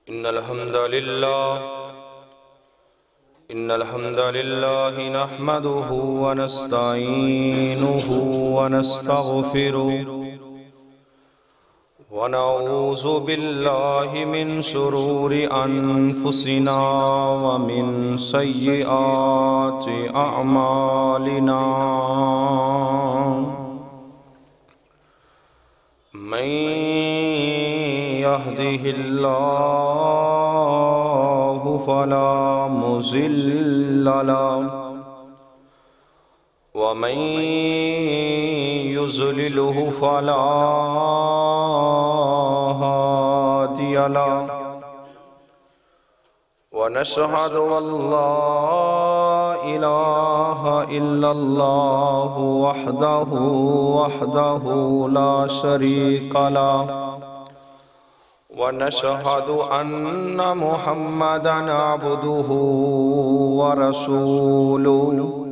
إن الحمد لله نحمده ونستعينه ونستغفره ونعوذ بالله من شرور أنفسنا ومن سيئات أعمالنا من يهده الله فلا مضل له ومن يضلله فلا هادي له ونشهد أن لا إله إلا الله وحده لا شريك له ونشهد أن محمدًا عبده ورسوله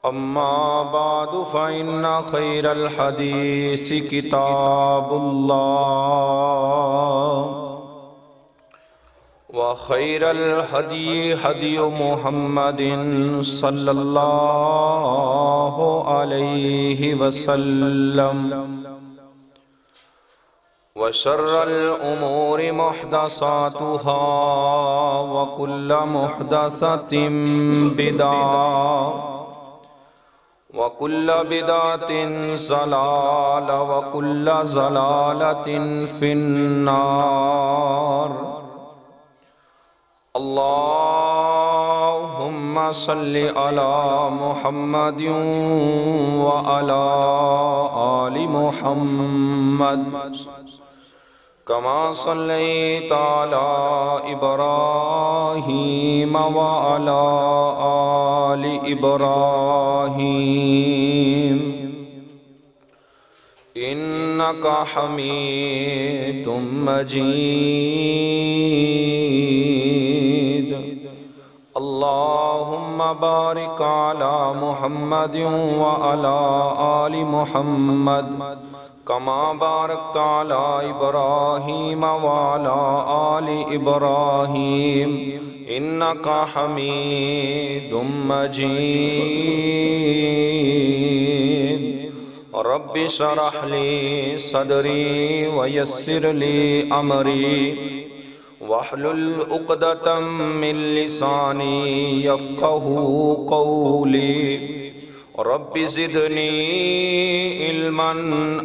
أما بعد فإن خير الحديث كتاب الله وخير الهدي هدي محمد صلى الله عليه وسلم وشر الأمور محدثاتها وكل محدثة بدعة وكل بدعة ضلالة وكل ضلالة في النار اللهم صل على محمد وعلى آل محمد كما صليت على إبراهيم وعلى آل إبراهيم إنك حميد مجيد اللهم بارك على محمد وعلى آل محمد كما باركت على إبراهيم وعلى آل إبراهيم إنك حميد مجيد رب اشرح لي صدري ويسر لي أمري واحلل عقدة من لساني يفقهوا قولي رب زدني علما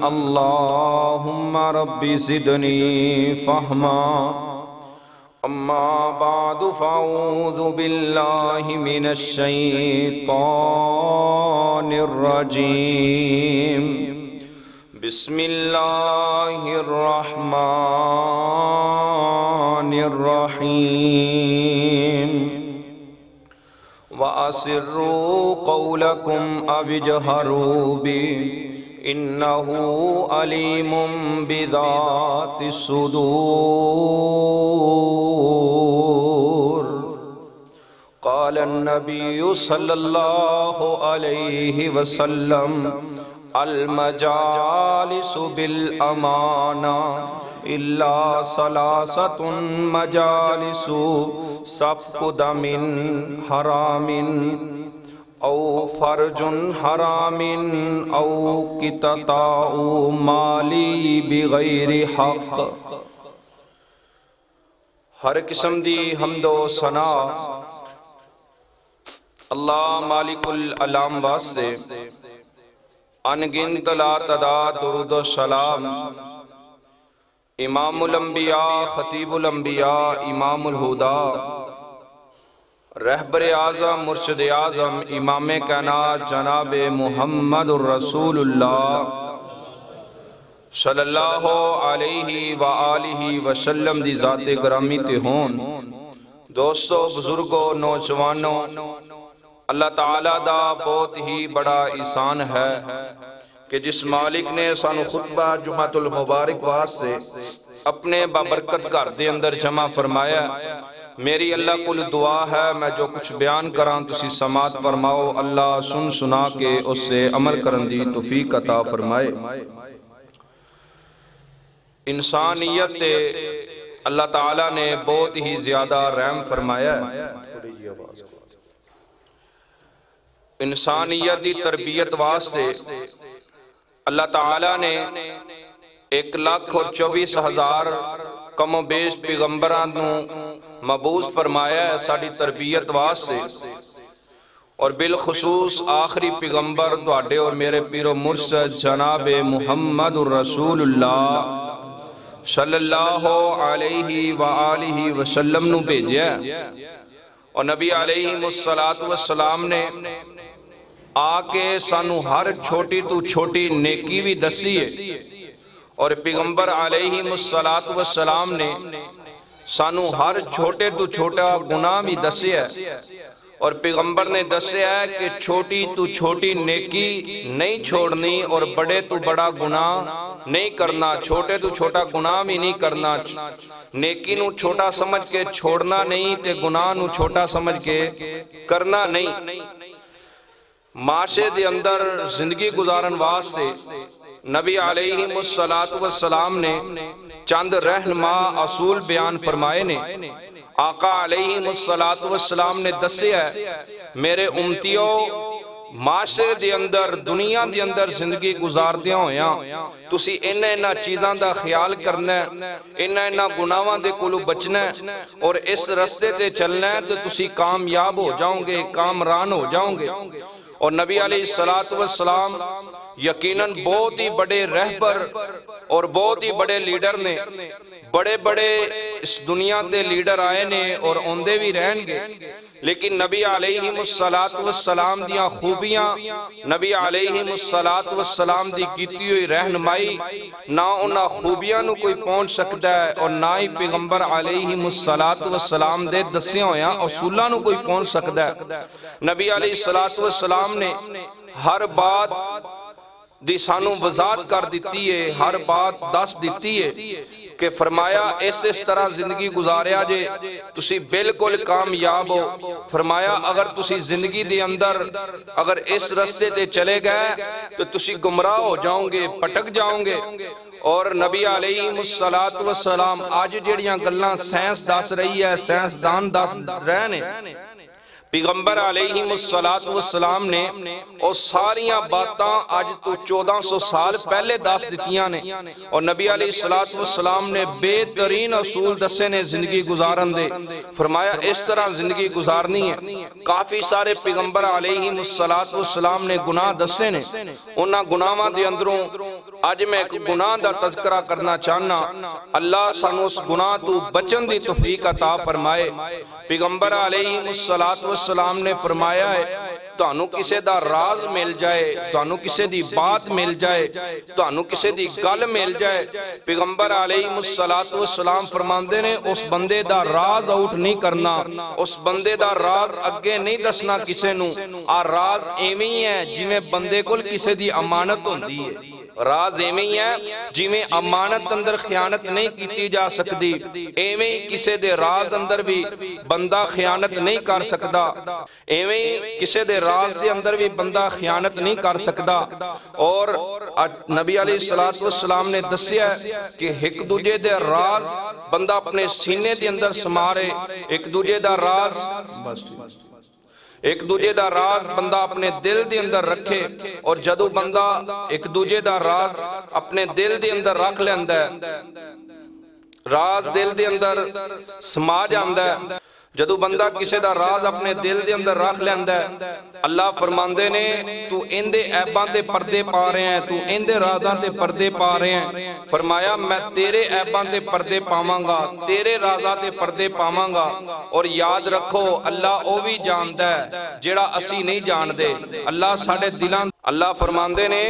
اللهم رب زدني فهما أما بعد فأعوذ بالله من الشيطان الرجيم بسم الله الرحمن الرحيم وأسروا قولكم أو اجهروا به إنه عليم بذات الصدور قال النبي صلى الله عليه وسلم المجالس بالأمانة إلا ثلاثة مجالس سفك دم حرام أو فرج حرام أو قطع مالی بغیر حق ہر قسم دی حمد و ثنا اللہ مالک العالم واسطے انگنت لا تعداد درود و سلام امام الانبیاء خطیب الانبیاء امام الہدا رہبر اعظم مرشد اعظم امام کائنات جناب محمد الرسول اللہ صلی اللہ علیہ وآلہ وسلم دی ذات گرامی تے ہون دوستو بزرگوں نوجوانوں اللہ تعالیٰ دا بہت ہی بڑا احسان ہے کہ جس مالک نے سانو خطبہ جمعۃ المبارک واسطے اپنے بابرکت گھر دے اندر جمع فرمایا میری اللہ کل دعا ہے میں جو کچھ بیان کران تسی سماعت فرماؤ اللہ سن سنا کے اس سے عمل کرن دی توفیق عطا فرمائے انسانیت اللہ تعالیٰ نے بہت ہی زیادہ رحم فرمایا ہے۔ انسانیت دی تربیت واسطے اللہ تعالیٰ نے 1,24,000 کم و بیش پیغمبران مبعوث فرمایا ہے ساڑی تربیت واسطے، اور بالخصوص آخری پیغمبر تواڈے اور میرے پیر و مرشد جناب محمد رسول اللہ صلی اللہ علیہ وآلہ وسلم نو بھیجیا ہے، اور نبی علیہ السلام نے آکے سانو ہر چھوٹی تو چھوٹی نیکی بھی دسی ہے، اور پیغمبر علیہ السلام نے سانو ہر چھوٹے تو چھوٹا گناہ بھی دسی ہے، اور پیغمبر نے دسے ہے کہ چھوٹی تو چھوٹی نیکی نہیں چھوڑنی اور بڑے تو بڑا گناہ نہیں کرنا، چھوٹے تو چھوٹا گناہ بھی نہیں کرنا، نیکی نو چھوٹا سمجھ کے چھوڑنا نہیں تے گناہ نو چھوٹا سمجھ کے کرنا نہیں۔ معاشرے دے اندر زندگی گزارن واسطے نبی علیہ السلام نے چند رہنما اصول بیان فرمائے نے۔ آقا علیہ السلام نے دسے ہے میرے امتیوں معاشرے دے اندر دنیا دے اندر زندگی گزار دیا ہویاں تسی انہاں چیزاں دا خیال کرنا ہے، انہاں گناہاں دے کولو بچنا ہے، اور اس رستے تے چلنا ہے تو تسی کامیاب ہو جاؤں گے، کامران ہو جاؤں گے۔ اور نبی علیہ السلام یقیناً بہت ہی بڑے رہبر اور بہت ہی بڑے لیڈر نے، بڑے بڑے اس دنیا دے لیڈر آئے نے اور اوندے بھی رہن گے، لیکن نبی علیہ السلام دیاں خوبیاں، نبی علیہ السلام دی کیتی ہوئی رہنمائی نہ انہاں خوبیاں نو کوئی پہنچ سکتا ہے، اور نہ ہی پیغمبر علیہ السلام دے دسیاں ہویاں اصولاں نو کوئی پہنچ سکتا ہے۔ نبی علیہ السلام نے ہر بات دی سانو وضاحت کر دیتی ہے، ہر بات دس دیتی ہے کہ فرمایا اس طرح زندگی گزاریا جے تسی بالکل کامیاب ہو۔ فرمایا اگر تسی زندگی دے اندر اگر اس رستے تے چلے گئے تو تسی گمراہ ہو جاؤں گے، پٹک جاؤں گے۔ اور نبی علیہ السلام آج جڑیاں گلاں سائنس دس رہی ہے، سائنس دان دس رہنے، پیغمبر علیہ السلام نے اور ساریاں باتاں آج تو 1400 سال پہلے دس دیتیاں نے، اور نبی علیہ السلام نے بہترین اصول دسے نے زندگی گزارن دے۔ فرمایا اس طرح زندگی گزارنی ہے۔ کافی سارے پیغمبر علیہ السلام نے گناہ دسے نے، انہاں گناہاں دے اندروں آج میں ایک گناہ دا تذکرہ کرنا چاہنا، اللہ سانو اس گناہ تو بچن دی توفیق عطا فرمائے۔ پیغمبر علیہ السلام نے فرمایا ہے تانوں کسے دا راز مل جائے، تانوں کسے دی بات مل جائے، تانوں کسے دی گل مل جائے، پیغمبر علیہ السلام فرماندے نے اس بندے دا راز آؤٹ نہیں کرنا، اس بندے دا راز اگے نہیں دسنا کسے نو، آ راز ایویں ہی ہے جی میں بندے کول کسے دی امانت ہوندی ہے، راز ایویں ہی ہے جی میں امانت اندر خیانت نہیں کیتی جا سکتی، ایویں کسے دے راز اندر بھی بندہ خیانت نہیں کر سکتا، ایویں کسے دے راز دے اندر بھی بندہ خیانت نہیں کر سکتا۔ اور نبی علیہ السلام نے دسیا ہے کہ ایک دوجے دے راز بندہ اپنے سینے دے اندر سمارے، ایک دوجے دا راز ایک دوجے دا راز بندہ اپنے دل دے اندر رکھے، اور جدو بندہ ایک دوجے دا راز اپنے دل دے اندر رکھ لیندہ ہے، راز دل دے اندر سما جاندہ ہے، جدو بندہ کسے دا راز اپنے دل دے اندر رکھ لیندہ ہے، اللہ فرماندے نے تو ان دے عیباں تے پردے پا رہے ہیں، تو ان دے رازاں تے پردے پا رہے ہیں، فرمایا میں تیرے عیباں تے پردے پاواں گا، تیرے رازاں تے پردے پاواں گا، اور یاد رکھو اللہ او بھی جاندہ ہے جیڑا اسی نہیں جان دے، اللہ ساڑھے دلان اللہ فرماندے نے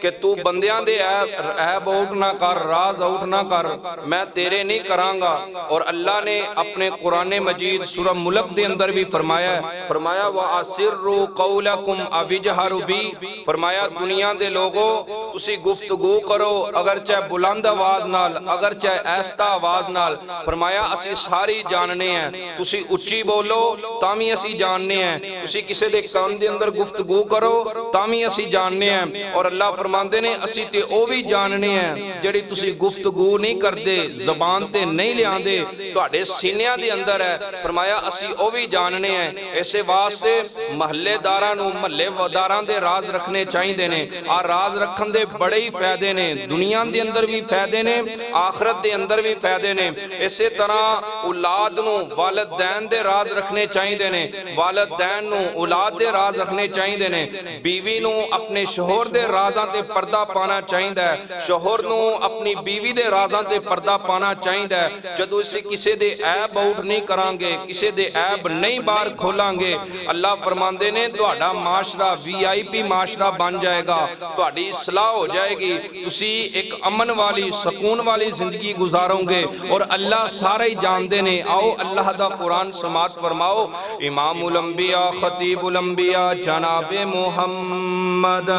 کہ تو بندیاں دے عیب آؤٹ نہ کر، راز آؤٹ نہ کر، میں تیرے نہیں کرانگا۔ اور اللہ نے اپنے قرآن مجید سورہ ملک دے اندر بھی فرمایا ہے، فرمایا وَأَسِرُّوا قَوْلَكُمْ أَوِجْهَرُوا بِي، فرمایا دنیا دے لوگوں تسی گفتگو کرو اگرچہ بلند آواز نال، اگرچہ ایستا آواز نال، فرمایا اسی ساری جاننے ہیں، تسی اچھی بولو تامی اسی جاننے ہیں، تسی کسے دے کان دے اندر گفتگو کرو تامی اسی جاننے ہیں، اور اللہ فرمایا فرماندے نے اسی تے او بھی جاننے ہیں جڑی تسی گفتگو نہیں کردے زبان تے نہیں لے آندے تواڈے سینیاں دے اندر ہے فرمایا اسی او بھی جاننے ہیں ایسے واسطے محلے داراں نو محلے داراں دے راز رکھنے چاہیے نے آ راز رکھن دے بڑے ہی فائدے نے دنیا دے اندر بھی فائدے نے آخرت دے اندر بھی فائدے نے اسی طرح اولاد نو والدین دے راز رکھنے چاہیے نے والدین نو اولاد دے راز رکھنے چاہیے نے بیوی نو اپنے شوہر دے رازاں تے پردہ پانا چاہیے شوہر نو اپنی بیوی دے رازاں تے پردہ پانا چاہیے جدو اسے کسے دے عیب آؤٹ نہیں کران گے کسے دے عیب نہیں بار کھولان گے اللہ فرماندے نے تہاڈا معاشرہ وی آئی پی معاشرہ بن جائے گا تہاڈی اصلاح ہو جائے گی تسی ایک امن والی سکون والی زندگی گزاروں گے اور اللہ سارے ہی جاندے نے آؤ اللہ دا قرآن سماعت فرماؤ امام الانبیاء خطیب الانبیاء جناب محمد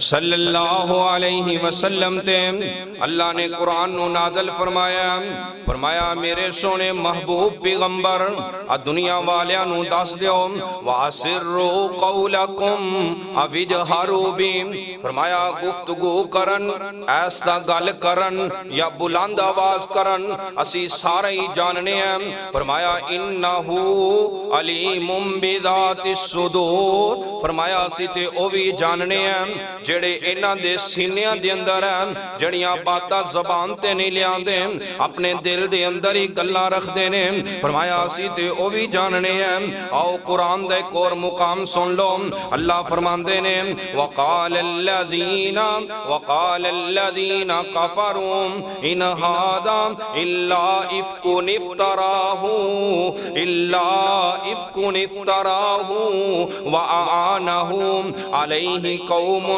صلی اللہ علیہ وسلم تے اللہ نے قرآن نو نازل فرمایا میرے سونے محبوب پیغمبر دنیا والیاں نو دس دیو وَاسِرُّوا قَوْلَكُمْ اَوِجْهَرُوا بِهِ فرمایا گفتگو کرن ایسا گل کرن یا بلند آواز کرن اسی سارے ہی جاننے ہیں فرمایا اِنَّهُ عَلِيمٌ بِذَاتِ الصُّدُورِ فرمایا اسی تے او بھی جاننے ہیں جڑے انہاں دے سینیاں دے اندر ہیں جڑیاں باتاں زبان تے نہیں لے آندے اپنے دل دے اندر ہی گلاں رکھ دینے فرمایا اسی تے او بھی جاننے ہیں آؤ قرآن دے ایک اور مقام سن لو اللہ فرماندے نے وقال الذین کفروا ان ھذا الا افک افتراہ واعانہ علیہ قوم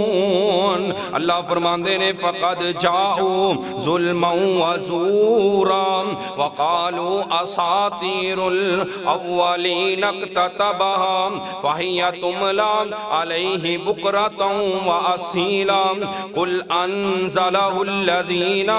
آخرون اللہ فرماندے نے فقد جاؤ ظلما وزورا وقالوا اساطیر الاولین اکتتبها فہی تملا علیہ بکرتا واسیلا قل انزلہ الذین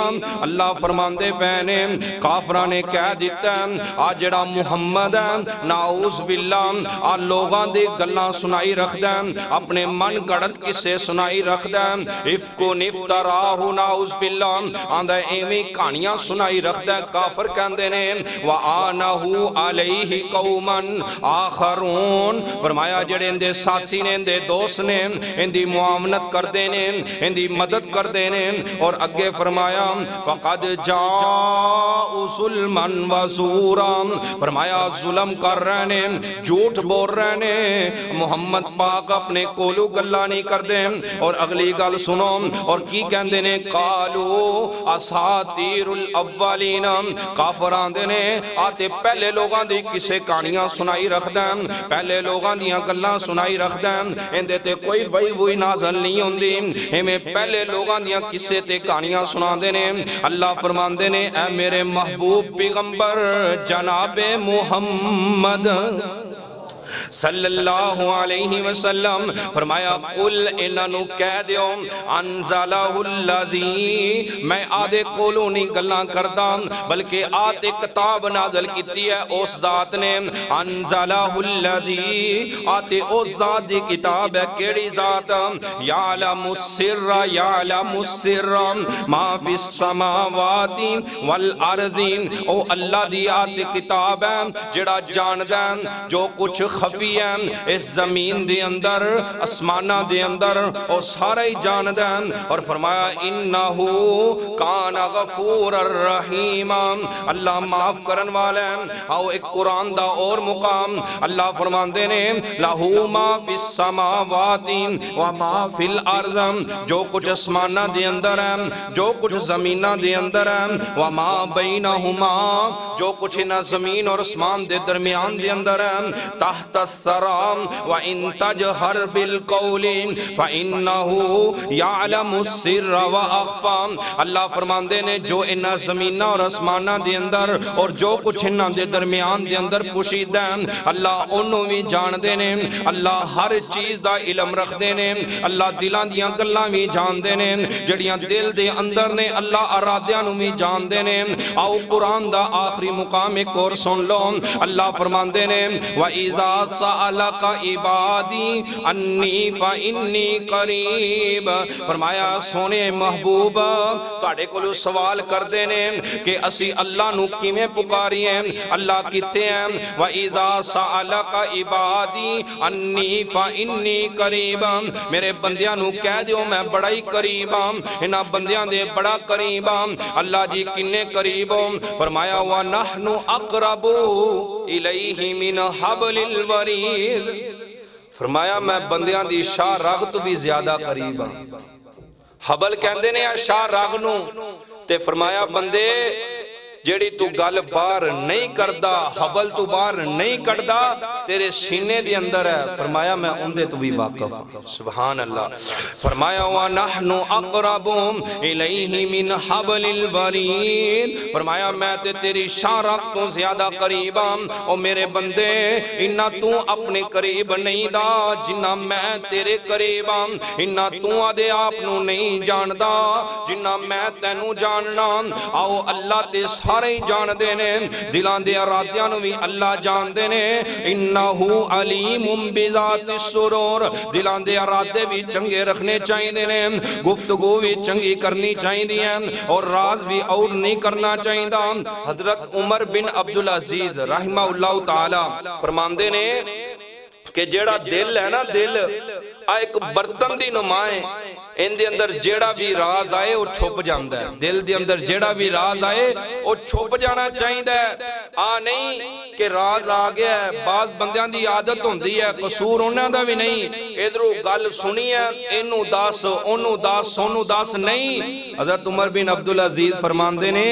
اللہ فرماندے پہنے کافرہ نے کہہ دیتا ہے آجڑا محمد ہے نعوذ باللہ آ لوگاں دے گلاں سنائی رکھ دیں اپنے من گڑت کسے سنائی رکھ دیں افکو نفتراہ نعوذ باللہ آندہ ایمی کانیاں سنائی رکھ دیں کافر کہندے نے وآنہو علیہ قومن آخرون فرمایا جڑے اندے ساتھی نے اندے دوست نے اندی معاونت کر دینے اندی مدد کر دینے اور اگے فرمایا فقد جاؤ ظلمن وزورا فرمایا ظلم کر رہنے جھوٹ بول رہنے محمد پاک اپنے کولو گلہ نہیں کر دیں اور اگلی گل سنو اور کی کہندے نے قالو اساطیر الاولین کافران دے نے آتے پہلے لوگاں دی کسے کہانیاں سنائی رکھ دیں پہلے لوگاں دیاں گلاں سنائی رکھ دیں اندے تے کوئی وہی نازل نہیں ہوندی ہمیں پہلے لوگاں دیاں کسے تے کہانیاں سنا دینے اللہ فرمان دینے اے میرے محبوب پیغمبر جناب محمد صلی اللہ علیہ وسلم فرمایا قل انہوں کہہ دیو انزلہ الذی میں آدھے کولو نہیں گلاں کردہ بلکہ آدھے کتاب نازل کیتی ہے اس ذات نے انزلہ الذی آدھے اس ذات دی کتاب ہے کیڑی ذات یعلم السر ما فی السماوات والارض او اللہ دی آدھے کتاب ہے جڑا جاندیں جو کچھ خفی ہے اس زمین دے اندر اسمانہ دے اندر اور سارے جاندیں اور فرمایا انہو کان غفور الرحیم اللہ معاف کرن والے آؤ ایک قرآن دا اور مقام اللہ فرمان دینے لہو ما فی السماوات وما فی الارض جو کچھ اسمانہ دے اندر ہے جو کچھ زمینہ دے اندر ہے وما بینہما جو کچھ نہ زمین اور اسمان دے درمیان دے اندر ہے تحت السرام وَإِن تَجْهَرْ بِالْقَوْلِ فَإِنَّهُ يَعْلَمُ السِّرَّ وَأَخْفَى اللہ فرمان دینے جو انہ زمینہ اور اسمانہ دے اندر اور جو کچھ انہ دے درمیان دے اندر پوشید ہیں اللہ انہوں بھی جان دینے اللہ ہر چیز دا علم رکھ دینے اللہ دلان دیاں گلاں بھی جان دینے جڑیاں دل دے اندر نے اللہ ارادیاں بھی جان دینے آؤ قرآن دا آخری مقام ایک اور سن لو اللہ فرمان دینے وَإِذَا سألک عبادی انی فإنی قریب۔ فرمایا سونے محبوب تواڈے کولوں سوال کردے نے کہ اسی اللہ نو کیویں پکاریے، اللہ کتے ہیں؟ وَإِذَا سَأَلَكَ عِبَادِي أَنِّي فَإِنِّي قَرِيبٌ، میرے بندیاں نو کہہ دیو میں بڑا ہی قریب ہوں، انہاں بندیاں دے بڑا قریب ہوں۔ اللہ جی کنے قریب ہوں؟ فرمایا وَنَحْنُ أَقْرَبُ إِلَيْهِ مِنْ حَبْلِ الْوَرِيدِ، فرمایا میں بندیاں دی شاہ راگ تو بھی زیادہ قریب ہوں۔ حبل کہندے نے شاہ راگ نو، تے فرمایا بندے جیڑی تو گل بار نہیں کردہ، حبل تو بار نہیں کردہ، تیرے سینے دی اندر ہے۔ فرمایا میں اندے تو بھی واقف ہوں، سبحان اللہ۔ فرمایا وَنَحْنُ أَقْرَبُ إِلَيْهِ مِنْ حَبْلِ الْوَرِيدِ، فرمایا میں تے تیری شارق تو زیادہ قریب ہوں۔ او میرے بندے انہا تو اپنے قریب نہیں دا جنہا میں تیرے قریب ہوں، انہا تو آدھے آپ نو نہیں جاندہ جنہا میں تینو جاننا۔ آؤ اللہ تے سارے ہی جان دینے، دلان دے ارادیاں نو بھی اللہ جان دینے۔ انہو علیم بذات الصدور، دلان دے ارادے بھی چنگے رکھنے چاہیے دینے، گفتگو بھی چنگی کرنی چاہیے دینے، اور راز بھی اور نہیں کرنا چاہیے دا۔ حضرت عمر بن عبدالعزیز رحمہ اللہ تعالی فرماندے نے کہ جیڑا دل ہے نا، دل ایک برتن دی نمائیں، ان دے اندر جیڑا بھی راز آئے وہ چھپ جاندہ ہے۔ دل دے اندر جیڑا بھی راز آئے وہ چھپ جانا چاہیے دا، نہیں کہ راز آ گیا ہے۔ بعض بندیاں دی عادت ہوندی ہے، قصور انہاں دا بھی نہیں، ادھرو گل سنی ہے انہوں داس انہوں داس سونوں داس نہیں۔ حضرت عمر بن عبدالعزیز فرماندے نے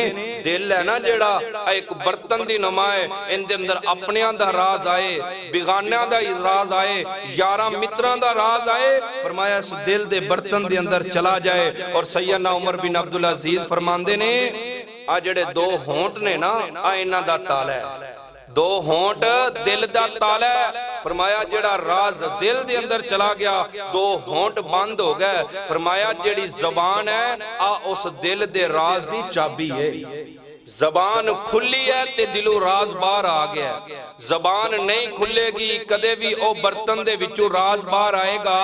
دل ہے نا جیڑا ایک برتن دی نمائے، ان دے اندر اپنیاں دا راز آئے، بیگانیاں دا راز آئے، یاراں متراں دا راز آئے، فرمایا اس دل دے برتن دے اندر چلا جائے۔ اور سیدنا عمر بن عبدالعزیز فرماندے نے جڑے دو ہونٹ نے نا انہاں دا تالا ہے، دو ہونٹ دل دا تالا ہے۔ فرمایا جڑا راز دل دے اندر چلا گیا دو ہونٹ بند ہو گئے۔ فرمایا جڑی زبان ہے اس دل دے راز دی چابی ہے، زبان کھلی ہے تے دلو راز باہر آ گیا، زبان نہیں کھلے گی کدے بھی او برتن دے وچوں راز باہر آئے گا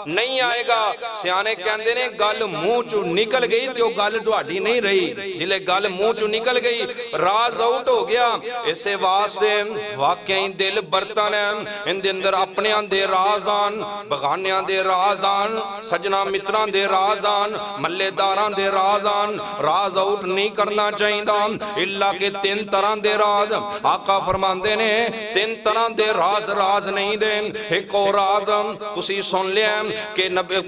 نہیں آئے گا۔ سیانے کہندے نے گل منہ چوں نکل گئی تے او گل تہاڈی نہیں رہی، جلے گل منہ چوں نکل گئی راز آؤٹ ہو گیا۔ اسے واسطے واقعی دل برتن ہے، ان دے اندر اپنیاں دے راز آن، بغانیاں دے راز آن، سجنا متران دے راز آن، ملے داران دے راز آن، راز آؤٹ نہیں کرنا چاہیے دا۔ اللہ کے تین طرح دے راز آقا فرماندے نے، تین طرح دے راز راز نہیں دے۔ ایک اور راز تسی سن لیا کہ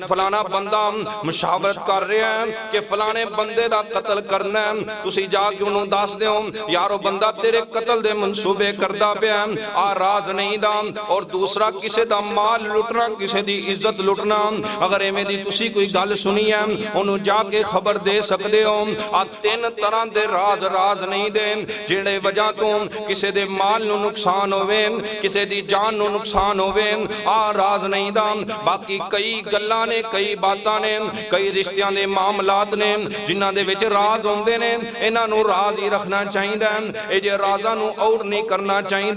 فلانا بندہ مشاورت کر رہے ہیں کہ فلانے بندے دا قتل کرنا ہے، تسی جا کے انہوں داس دے ہوں یارو بندہ تیرے قتل دے منصوبے کردہ پہ ہیں، راز نہیں دا۔ اور دوسرا کسے دا مال لٹنا، کسے دی عزت لٹنا، اگر ایمیں دی تسی کوئی گل سنی ہے انہوں جا کے خبر دے سکتے ہوں۔ تین طرح دے راز راز نہیں دے، جڑے وجہ تو کسے دے مال نو نقصان ہوئے، کسے دی جان نو نقصان ہوئے، راز نہیں دا۔ باقی کئی گلاں نے، کئی باتاں نے، کئی رشتیاں دے معاملات نے جنہاں دے وچ راز ہوندے نے، انہاں نو راز ہی رکھنا چاہیے، اے جے رازاں نو اور نہیں کرنا چاہیے۔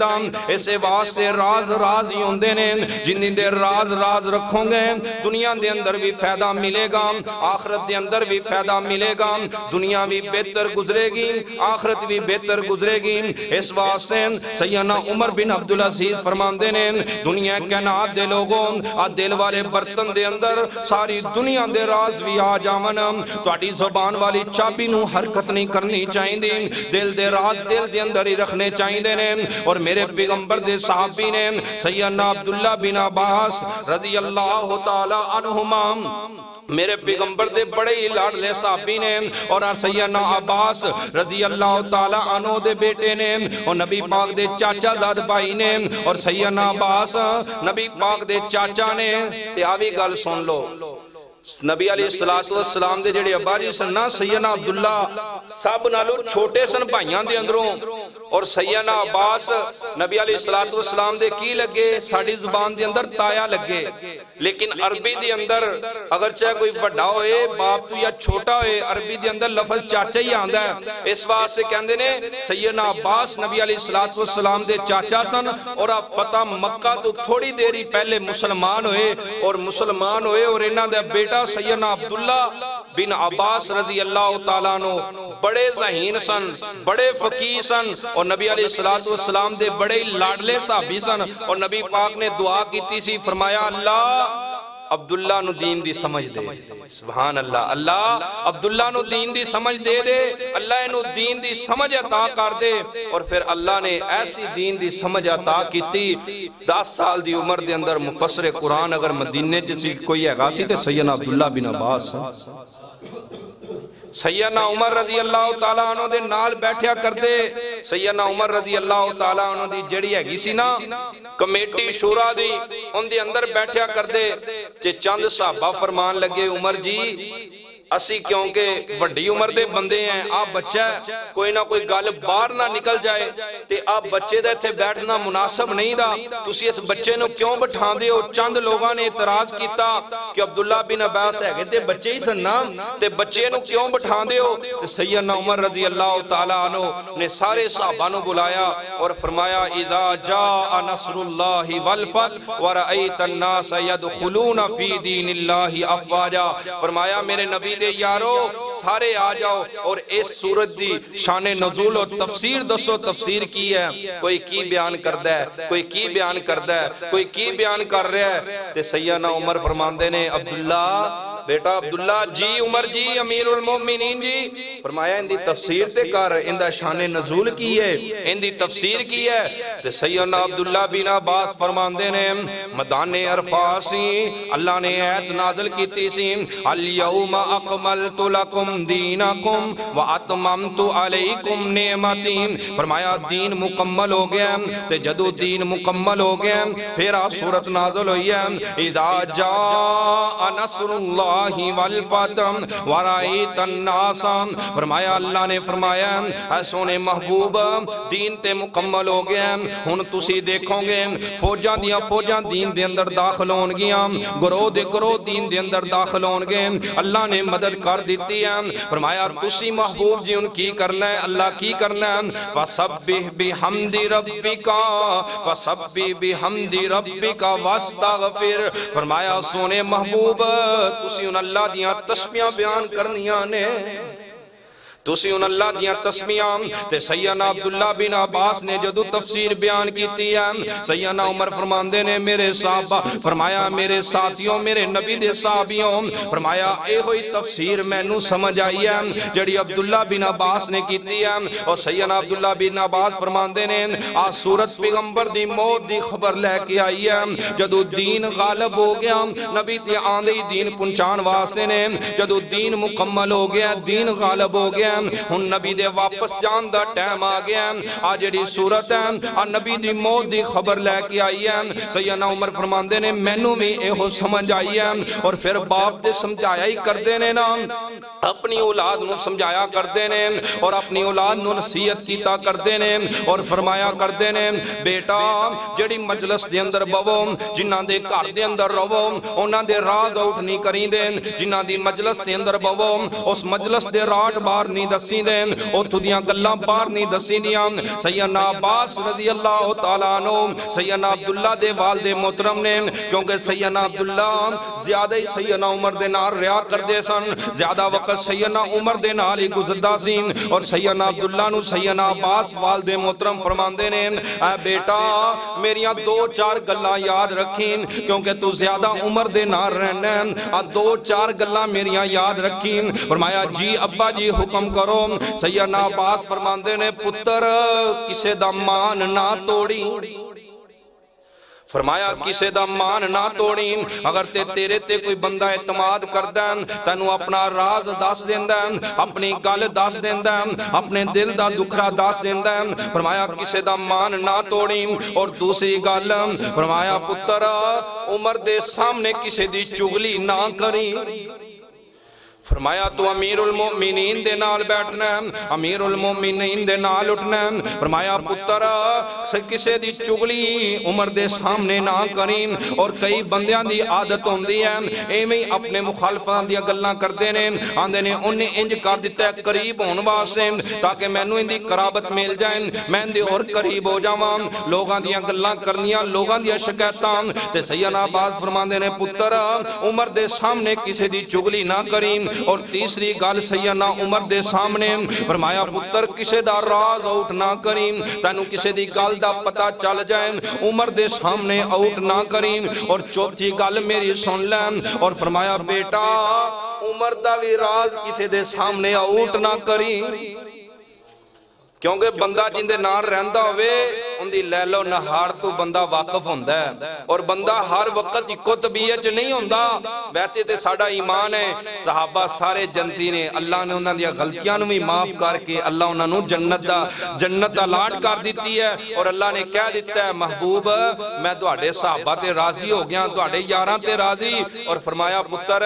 اسے واسطے راز راز ہی ہوندے نے، جنہی دے راز راز رکھوں گے دنیا دے اندر بھی فائدہ ملے گا، آخرت دے اندر بھی فائدہ ملے گا، دنیا بھی بہتر گزرے گی، آخرت بھی بہتر گزرے گی۔ اس واسطے سیدنا عمر بن عبدالعزیز فرماندے نے دنیا کائنات دے لوگوں دل والے برتن دے اندر ساری دنیا دے راز بھی آ جاون، تہاڈی زبان والی چابی نو حرکت نہیں کرنی چاہیے، دل دے راز دل دے اندر ہی رکھنے چاہیے نے۔ اور میرے پیغمبر دے صحابی نے سیدنا عبداللہ بن عباس رضی اللہ تعالی عنہما میرے پیغمبر دے بڑے ہی لاڈلے صحابی نے، اور سیدنا عباس رضی اللہ تعالیٰ عنہ دے بیٹے نے، اور نبی پاک دے چاچا زاد بھائی نے، اور سیدنا عباس نبی پاک دے چاچا نے۔ تے آوی گل سن لو نبی علیہ السلام دے جڑے ابا جی سن نا سیدنا عبداللہ سب نالو چھوٹے سن بھائیاں دے اندروں، اور سیدنا عباس نبی علیہ السلام دے کی لگے ساڑی زبان دے اندر تایا لگے، لیکن عربی دے اندر اگرچہ کوئی بڑا ہوئے باپ تو یا چھوٹا ہوئے عربی دے اندر لفظ چاچا ہی آندہ ہے، اس واسطے کہندے نے سیدنا عباس نبی علیہ السلام دے چاچا سن، اور آپ فتح مکہ تو تھوڑی دیری پہلے مسلمان ہوئے اور انہاں دے بیٹا سیدنا عبداللہ بن عباس رضی اللہ تعالیٰ عنہ بڑے ذہین سن، بڑے فقیہ سن، اور نبی علیہ السلام دے بڑے لاڈلے صحابی سن، اور نبی پاک نے دعا کیتی سی، فرمایا اللہ عبداللہ نو دین دی سمجھ دے، سبحان اللہ، اللہ عبداللہ نو دین دی سمجھ دے دے، اللہ نو دین دی سمجھ عطا کر دے، اور پھر اللہ نے ایسی دین دی سمجھ عطا کیتی 10 سال دی عمر دے اندر مفسر قرآن اگر مدینے جسی کوئی ہے گاسی تے سیدنا عبداللہ بن عباس، سیدنا عمر رضی اللہ تعالیٰ عنہ دے نال بیٹھیا کر دے، سیدنا عمر رضی اللہ تعالیٰ عنہ دی جڑی ہے گی نا کمیٹی شورا دی ان دے اندر بیٹھیا کر دے، چند صحابہ فرمان لگے عمر جی اسی کیونکہ وڈی عمر دے بندے ہیں، آپ بچہ ہے کوئی نہ کوئی گل باہر نہ نکل جائے تے آپ بچے دے تھے بیٹھنا مناسب نہیں دا، تسی اس بچے نو کیوں بٹھان دے ہو؟ چند لوگاں نے اعتراض کیتا کہ عبداللہ بن عباس ہے گئے تے بچے ہی سننا تے بچے نو کیوں بٹھان دے ہو؟ تے سیدنا عمر رضی اللہ تعالیٰ عنہ نے سارے صحابہ نو بلایا اور فرمایا اذا جاء نصر اللہ والفتح ورأیت الناس يدخلون فی دین اللہ افواجا، فرمایا میرے نبی یارو سارے آ جاؤ، اور اس سورت دی شان نزول اور تفسیر دسو تفسیر کی ہے، کوئی کی بیان کردہ ہے، کوئی کی بیان کردہ ہے، کوئی کی بیان کر رہا ہے، تے سیدنا عمر فرماندے نے عبداللہ بیٹا عبداللہ جی عمر جی امیر المومنین جی، فرمایا ان دی تفسیر تے کر، ان دا شان نزول کی ہے، ان دی تفسیر کی ہے، تے سیدنا عبداللہ بن عباس فرماندے نے مدان عرفاسی اللہ نے آیت نازل کیتی سی الیوم اکملت لکم دینکم واتممت علیکم نعمتی، فرمایا دین مکمل ہو گیا، تے جدو دین مکمل ہو گیا پھر سورت نازل ہوئی ہے اذا جاء نصر اللہ والفتح ورائیت الناس، فرمایا اللہ نے فرمایا اے سونے محبوب دین تے مکمل ہو گیا، ہن تسی دیکھو گے فوجاں دیاں فوجاں دین دے اندر داخل ہون گیاں، گروہ دے گروہ دین دے اندر داخل ہون گے، اللہ نے مدد کر دیتی ہے، فرمایا تسی محبوب جی ان کی کرنا ہے، اللہ کی کرنا ہے فَسَبِّحْ بِحَمْدِ رَبِّكَ فَسَبِّحْ بِحَمْدِ رَبِّكَ وَاسْتَغْفِرْ، فرمایا سونے محبوب تسی ان اللہ دیاں تسبیحاں بیان کرنیاں نے، تسی ان اللہ دیاں تسبیحاں، تے سیدنا عبداللہ بن عباس نے جدو تفسیر بیان کیتی ہے، سیدنا عمر فرماندے نے میرے صحابہ، فرمایا میرے ساتھیوں میرے نبی دے صحابیوں، فرمایا اے ہوئی تفسیر میں نو سمجھ آئی ہے جڑی عبداللہ بن عباس نے کیتی ہے، اور سیدنا عبداللہ بن عباس فرماندے نے سورت پیغمبر دی موت دی خبر لے کے آئی ہے، جدو دین غالب ہو گیا نبی تے آندے دین پنچان واسے نے، جدو دین مکمل ہو گیا دین غالب ہو گیا، ہن نبی دے واپس جان دا ٹائم آ گیا، آج جڑی صورت ہے نبی دی موت دی خبر لے کے آئی ہے، سیدنا عمر فرماندے نے مینوں بھی ایہو سمجھ آئی ہے، اور پھر باپ دے سمجھایا ہی کر دینے نا، اپنی اولاد نو سمجھایا کر دینے اور اپنی اولاد نو نصیحت کیتا کر دینے، اور فرمایا کر دینے بیٹا جڑی مجلس دے اندر بوو جنہاں دے گھر دے اندر رہو انہاں دے راز آؤٹ نہیں کریں دے، جنہاں دی مجلس دے اندر بوو اس مجلس دے راٹ بار نہیں دسی دیں، اتھو دیاں گلہ بار نہیں دسی دیاں، سیدنا عباس رضی اللہ تعالیٰ عنہ سیدنا عبداللہ دے والد محترم نے، کیونکہ سیدنا عبداللہ زیادہ ہی سیدنا عمر دے نال ریا کر دے سن، زیادہ وقت سیدنا عمر دے نال ہی گزردہ سین، اور سیدنا عبداللہ نو سیدنا عباس والد محترم فرماندے نے اے بیٹا میریاں 2-4 گلہ یاد رکھیں، کیونکہ تو زیادہ عمر دے نال رہنے، 2-4 گلہ میریاں یاد رکھیں، فرمایا جی ابا جی حکم کرو، سیدنا عباس فرماندے نے پتر کسے دا مان نہ توڑی، فرمایا کسے دا مان نہ توڑی، اگر تیرے تے کوئی بندہ اعتماد کردیں تینو اپنا راز داس دیندیں، اپنی گل داس دیندیں، اپنے دل دا دکھرا داس دیندیں، فرمایا کسے دا مان نہ توڑی۔ اور دوسری گل فرمایا پتر عمر دے سامنے کسے دی چغلی نہ کری۔ فرمایا تو امیر المؤمنین دے نال بیٹھنا ہے، امیر المؤمنین دے نال اٹھنا ہے۔ فرمایا پتر کسے دی چگلی عمر دے سامنے نہ کریں۔ اور کئی بندیاں دی عادت ہوندی ہے ایویں اپنے مخالفان دی گلاں کردے نے، آندے نے انہیں انج کر دیتا ہے قریب ہون واسطے تاکہ مینوں ان دی قرابت مل جائیں، میں ان دی اور قریب ہو جاواں، لوگاں دیاں گلاں کرنیاں، لوگاں دیاں شکایتاں۔ تے سیدنا عباس فرماندے نے پتر عمر دے سامنے کسے دی چگلی نہ کریں۔ اور تیسری گل سیدنا عمر دے سامنے فرمایا پتر کسے دا راز آؤٹ نہ کریں، تینوں کسے دی گل دا پتہ چل جائیں عمر دے سامنے آؤٹ نہ کریں۔ اور چوتھی گل میری سن لیں، اور فرمایا بیٹا عمر دا بھی راز کسے دے سامنے آؤٹ نہ کریں، کیونکہ بندہ جن دے نال رہندا ہوئے ان دی لیل و نہار تو بندہ واقف ہوندا ہے، اور بندہ ہر وقت اکو طبیعت نہیں ہوندا۔ ویسے تے ساڈا ایمان ہے صحابہ سارے جنتی نے، اللہ نے انہاں دی غلطیاں نوں بھی معاف کر کے اللہ انہاں نوں جنت دا لاٹ کر دیتی ہے، اور اللہ نے کہہ دیتا ہے محبوب میں تہاڈے صحابہ تے راضی ہو گیا، تہاڈے یاراں تے راضی۔ اور فرمایا پتر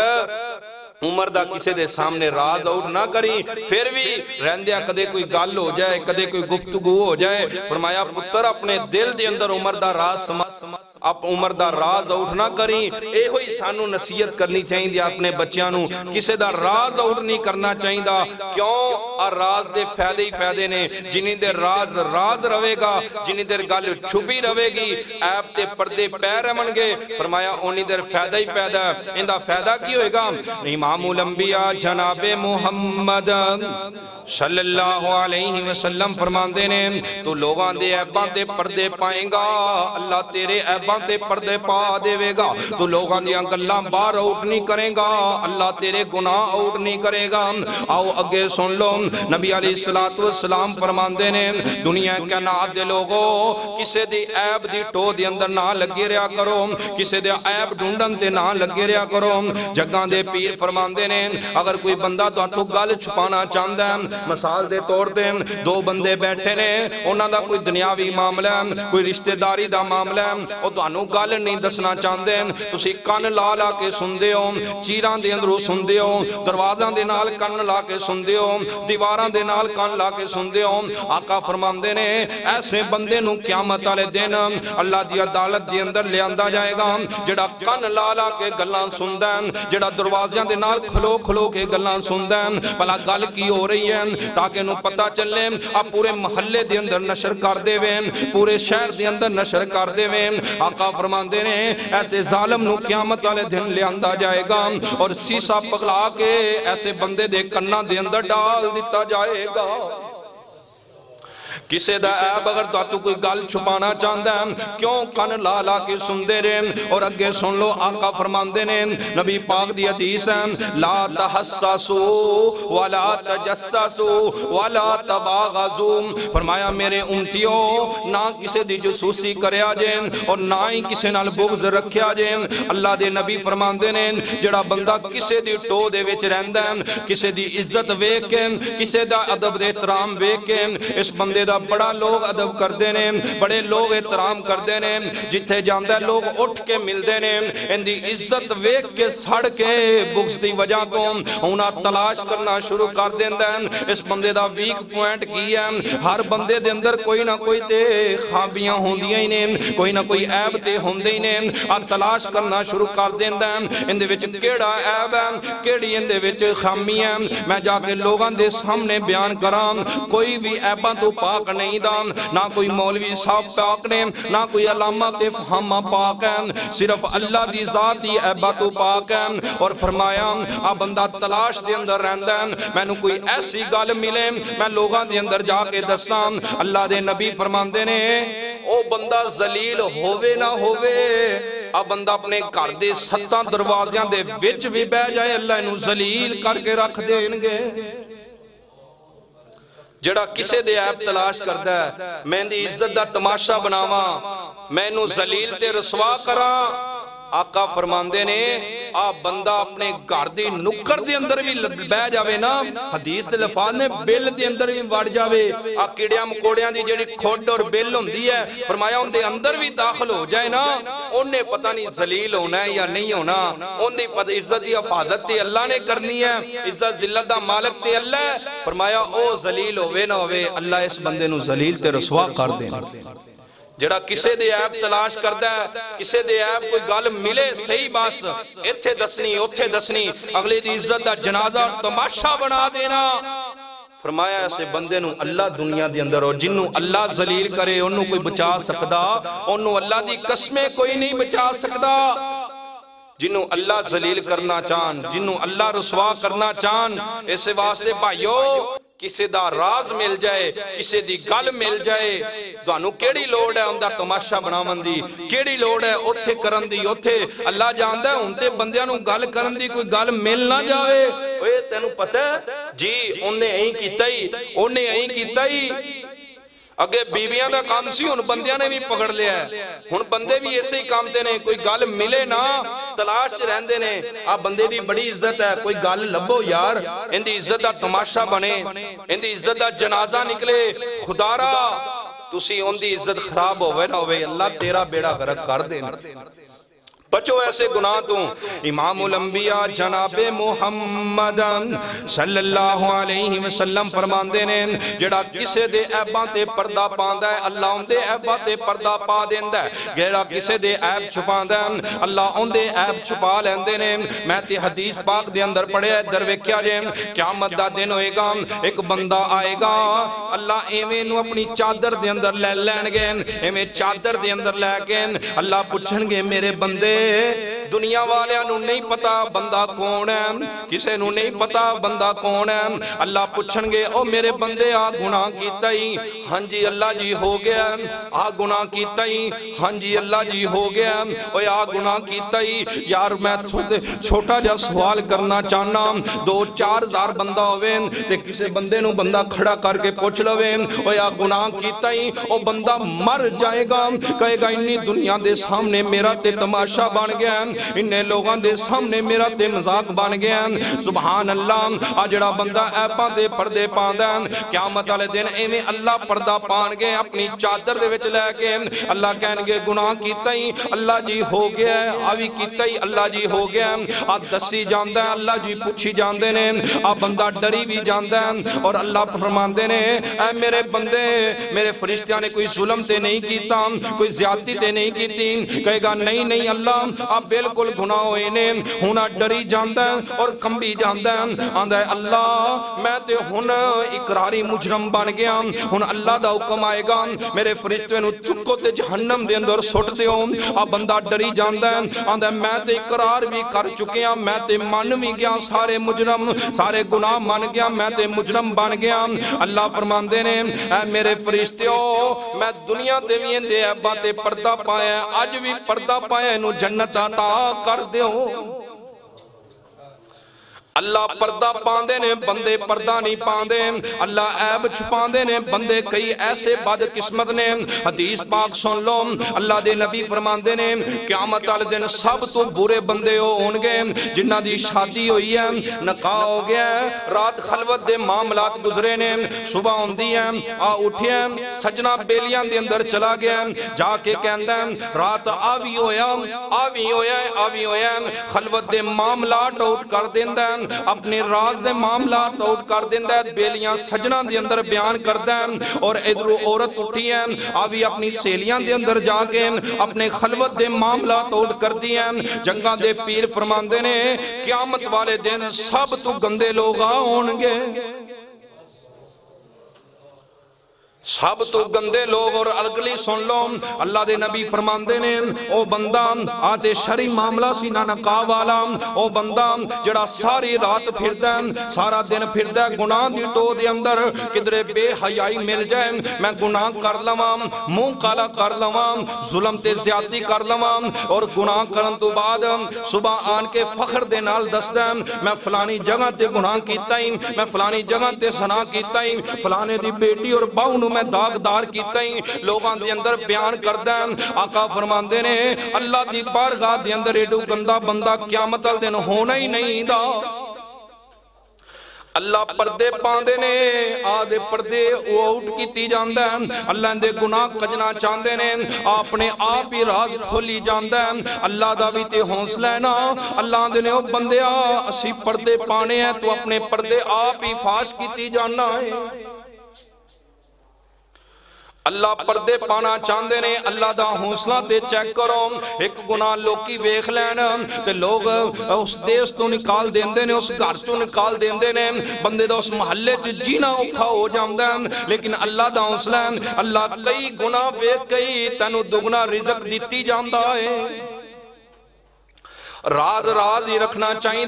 عمر دا کسے دے سامنے راز آؤٹ نہ کری، پھر بھی رہندیا کدے کوئی گل ہو جائے، کدے کوئی گفتگو ہو جائے، فرمایا پتر اپنے دل دے اندر عمر دا راز عمر دا راز آؤٹ نہ کری۔ اے ہوئی سانو نصیحت کرنی چاہیے دی اپنے بچیاں نو، کسے دا راز آؤٹ نہیں کرنا چاہیے دا، کیوں اور راز دے فائدے ہی فائدے نے، جنہی دے راز رہے گا، جنہی دے گل چھپی رہے گی، عیب تے پردے پہ رہن گے، فرمایا انہی دے فائدہ ہی فائدہ ہے۔ ان دا فائدہ کی ہوئے گا؟ امام الانبیاء جناب محمد صلی اللہ علیہ وسلم فرماندے نے تو لوگاں دے عیباں تے پردے پائیں گا، اللہ تیرے عیباں تے پردے پا دے گا، تو لوگاں دیاں گلاں باہر آؤٹ نہیں کرے گا، اللہ تیرے گناہ آؤٹ نہیں کرے گا۔ آؤ اگے سن لو، نبی علیہ السلام فرماندے نے دنیا کے نات دے لوگوں کسے دی عیب دی ٹو دی اندر نہ لگے رہا کرو، کسے دے عیب ڈھونڈن تے نہ لگے رہا کرو۔ جگاں دے پیر فرماندے نے اگر کوئی بندہ تو ہاتھوں گل چھپانا چاہتا ہے، مثال دے طور تے دو بندے بیٹھے نے، انہاں دا کوئی دنیاوی معاملہ ہے، کوئی رشتہ داری دا معاملہ ہے، او تانوں گل نہیں دسنا چاہندے، تسی کن لا لا کے سندے ہو، چیراں دے اندروں سندے ہو، دروازاں دے نال کن لا کے سندے ہو، دیواراں دے نال کن لا کے سندے ہو۔ آقا فرماندے نے ایسے بندے نوں قیامت والے دن اللہ دی عدالت دے اندر لے آندا جائے گا، جڑا کن لا لا کے گلاں سندا ہے، جڑا دروازیاں دے نال کھلو کھلو کے گلاں سندا ہے، بھلا گل کی ہو رہی ہے تاکہ انہوں پتہ چلے، اب پورے محلے دے اندر نشر کر دے ویں، پورے شہر دے اندر نشر کر دے ویں۔ آقا فرماندے نے ایسے ظالم نو قیامت والے دن لے آندا جائے گا اور سیسا پگلا کے ایسے بندے دے کناں دے اندر ڈال دیتا جائے گا۔ کسے دا عیب اگر تو کوئی گل چھپانا چاہتا ہے کیوں کن لا لا کے سندے رہے؟ اور اگے سن لو آقا فرماندے نے نبی پاک دی حدیث ہے لا تحسسو ولا تجسسو ولا تباغضو، فرمایا میرے امتیوں نہ کسے دی جسوسی کریا جائیں اور نہ ہی کسے نال بغض رکھیا جائیں۔ اللہ دے نبی فرماندے نے جڑا بندہ کسے دی ٹو دے وچ رہندا ہے، کسے دی عزت ویکھ کے، کسے دا ادب دے احترام ویکھ کے، اس بندے دا بڑا لوگ ادب کر دینے، بڑے لوگ احترام کر دینے، جتھے جاندہ لوگ اٹھ کے مل دینے، ان دی عزت ویک کے سڑ کے بغض دی وجہ تو انہاں تلاش کرنا شروع کر دیندہ ہیں۔ اس بندے دا ویک پوائنٹ کی ہے، ہر بندے دے اندر کوئی نہ کوئی تے خوابیاں ہوندیاں ہی نہیں، کوئی نہ کوئی عیب تے ہوندے ہی نہیں، اب تلاش کرنا شروع کر دیندہ ہیں ان دے وچ کیڑا عیب ہے، کیڑی ان دے وچ خامی ہے، میں جا کے لوگاں دے سامنے بیان کرام، کوئی بھی عیباں تو پاک نہیں دان، نہ کوئی مولوی صاحب پاک نے، نہ کوئی علامت فہمہ پاک ہے، صرف اللہ دی ذات ہی عیبات پاک ہے۔ اور فرمایا اب بندہ تلاش دے اندر رہندا ہے میں نو کوئی ایسی گل ملے میں لوگاں دے اندر جا کے دساں۔ اللہ دے نبی فرماندے نے او بندہ ذلیل ہووے نہ ہووے، اب بندہ اپنے گھر دے 7 دروازیاں دے وچ بھی بہ جائے اللہ انہوں ذلیل کر کے رکھ دیں گے۔ جڑا کسے دے عیب تلاش کردا ہے میں دی عزت دا تماشا بناواں میں نو ذلیل تے رسوا کراں آقا فرماندے نے آپ بندہ اپنے گھر دی نکر دے اندر بھی بہ جاوے نا حدیث دے لفاظ نے بل دے اندر بھی وڑ جاوے کیڑیاں مکوڑیاں دی جڑی کھوڈ اور بل ہوندی ہے فرمایا ان دے اندر بھی داخل ہو جائے نا انہیں پتہ نہیں ذلیل ہونا ہے یا نہیں ہونا ان دی عزت دی حفاظت تے اللہ نے کرنی ہے عزت ذلت دا مالک تے اللہ ہے فرمایا او ذلیل ہوئے نہ ہوئے اللہ اس بندے نو ذلیل تے رسوا کر دینا جڑا کسے دے عیب تلاش کردا ہے کسے دے عیب کوئی گل ملے صحیح بس ایتھے دسنی اوتھے دسنی اگلے دی عزت دا جنازہ تماشا بنا دینا فرمایا ایسے بندے نو اللہ دنیا دے اندر اور جنوں اللہ ذلیل کرے انہوں کوئی بچا سکدا انہوں اللہ دی قسمیں کوئی نہیں بچا سکدا جنوں اللہ ذلیل کرنا چاہن جنوں اللہ رسوا کرنا چاہن ایسے واسطے بھائیو کسے دا راز مل جائے کسے دی گل مل جائے دوانو کیڑی لوڑ ہے ان دا تماشا بناون دی کیڑی لوڑ ہے اوتھے کرن دی اوتھے اللہ جاندا ہے انتے بندیاں نو گل کرن دی کوئی گل مل نہ جاوے اوے تینوں پتہ ہے جی انہیں ایں کیتا ہی اگے بیویاں دا کام سی ان بندیاں نے بھی پکڑ لیا ہے ہن بندے بھی ایسے ہی کام تے نے کوئی گل ملے نا تلاش چ رہندے نے آپ بندے دی بڑی عزت ہے کوئی گل لبو یار ان دی عزت دا تماشا بنے ان دی عزت دا جنازہ نکلے خدا را تسی ان دی عزت خراب ہوئے نہ ہوئے اللہ تیرا بیڑا غرق کر دینا بچو ایسے گناہ تو امام الانبیاء جناب محمد صلی اللہ علیہ وسلم فرمان دینے جڑا کسے دے عیباں تے پردہ پاندہ ہے اللہ ان دے عیباں تے پردہ پا دیندہ ہے جڑا کسے دے عیب چھپاندہ ہے اللہ ان دے عیب چھپا لیندے نے میں تے حدیث پاک دے اندر پڑھے دروے کیا جائے قیامت دا دن ہوئے گا ایک بندہ آئے گا اللہ ایویں نو اپنی چادر دے اندر لے لین گے ایویں چادر دے اندر لے گے اللہ پوچھن گے میرے بندے دنیا والیاں نو نہیں پتا بندہ کون ہے کسے نو نہیں پتا بندہ کون ہے اللہ پوچھن گے او میرے بندے آ گناہ کیتا ہی ہاں جی اللہ جی ہو گیا آ گناہ کیتا ہی ہاں جی اللہ جی ہو گیا او آ گناہ کیتا ہی یار میں چھوٹا جا سوال کرنا چاہنا 2-4 ہزار بندہ ہوئے تے کسے بندے نو بندہ کھڑا کر کے پوچھ لوے او آ گناہ کیتا ہی او بندہ مر جائے گا کہے گا انی دنیا دے سامنے میرا تے تماشا بن گیا انہیں لوگاں دے سامنے میرا تے مذاق بن گیا سبحان اللہ آجڑا بندہ ایپاں دے پردے پاندہ قیامت والے دن ایویں اللہ پردہ پان گئے اپنی چادر دے وچ لے کے اللہ کہن گے گناہ کیتا ہی اللہ جی ہو گیا آوی کیتا ہی اللہ جی ہو گیا آ دسی جاندہ ہے اللہ جی پوچھی جاندے نے آ بندہ ڈری بھی جاندہ ہے اور اللہ فرماندے نے اے میرے بندے میرے فرشتیاں نے کوئی ظلم تے نہیں کیتا کوئی زیادتی تے نہیں کیتی کہے گا نہیں اللہ آپ بلکل گناہ ہوئے نے ہونا ڈری جاندہ ہے اور کمبی جاندہ ہے آندہ ہے اللہ میں تے ہن اقراری مجرم بن گیا ہن اللہ دا حکم آئے گا میرے فرشتے نو چکو تے جہنم دے اندر سٹ دیو آپ بندہ ڈری جاندہ ہے آندہ ہے میں تے اقرار بھی کر چکیا میں تے من بھی گیا سارے مجرم سارے گناہ من گیا میں تے مجرم بن گیا اللہ فرماندے نے اے میرے فرشتیو میں دنیا تے بھی اندے عیباں تے پردہ پایا آج بھی پردہ پایا انہوں جنت عطا کر دیو اللہ پردہ پاندے نے بندے پردہ نہیں پاندے اللہ عیب چھپاندے نے بندے کئی ایسے بد قسمت نے حدیث پاک سن لو اللہ دے نبی فرماندے نے قیامت والے دن سب تو برے بندے ہون گے جنہ دی شادی ہوئی ہے نکاح ہو گیا ہے رات خلوت دے معاملات گزرے نے صبح ہوندی ہے آ اٹھے ہیں سجنہ بیلیاں دے اندر چلا گیا جا کے کہندہ ہے رات آوی ہویا خلوت دے معاملات اٹھ کر دیندہ ہے اپنے راز دے معاملات آؤٹ کر دیندہ ہے بیلیاں سجنہ دے اندر بیان کردہ ہے اور ادھر عورت اٹھی ہے آوی اپنی سیلیاں دے اندر جا کے اپنے خلوت دے معاملات آؤٹ کر دی ہے جنگاں دے پیر فرماندے نے قیامت والے دن سب تو گندے لوگ ہونگے سب تو گندے لوگ اور اگلی سن لو اللہ دے نبی فرماندے نے او بندہ آتے شرعی معاملہ سی نہ نکاح والا او بندہ جڑا ساری رات پھردا ہے سارا دن پھردا ہے گناہ دی ٹو دے اندر کدرے بے حیائی مل جائے میں گناہ کر لواں منہ کالا کر لواں ظلم تے زیادتی کر لواں اور گناہ کرن تو بعد صبح آن کے فخر دے نال دسدا میں فلانی جگہ تے گناہ کیتا ہی میں فلانی جگہ تے زنا کیتا ہی فلانے دی بیٹی اور بہو نو میں داغدار کیتا ہی لوگاں دے اندر بیان کردہ آقا فرماندے نے اللہ دی بارگاہ دے اندر ایڈو گندہ بندہ قیامت دن ہونا ہی نہیں دا اللہ پردے پاندے نے آدھے پردے اوٹ کیتی جاندہ ہے اللہ اندے گناہ کجنا چاندے نے اپنے آپ ہی راز کھولی جاندہ ہے اللہ دا بھی تے حوصلہ ہے نا اللہ اندے نے او بندے اسی پردے پانے ہیں تو اپنے پردے آپ ہی فاش کیتی جانا ہے اللہ پردے پانا چاندے نے اللہ دا حوصلہ تے چیک کرو ایک گناہ لوکی ویکھ لین تے لوگ اس دیس تو نکال دیندے نے اس گھر تو نکال دیندے نے بندے دا اس محلے چ جینا اوکھا ہو جاندا ہے لیکن اللہ دا حوصلہ اللہ کئی گناہ ویکھ کئی تینو دگنا رزق دیتی جاندا ہے راز راز ہی رکھنا چاہیے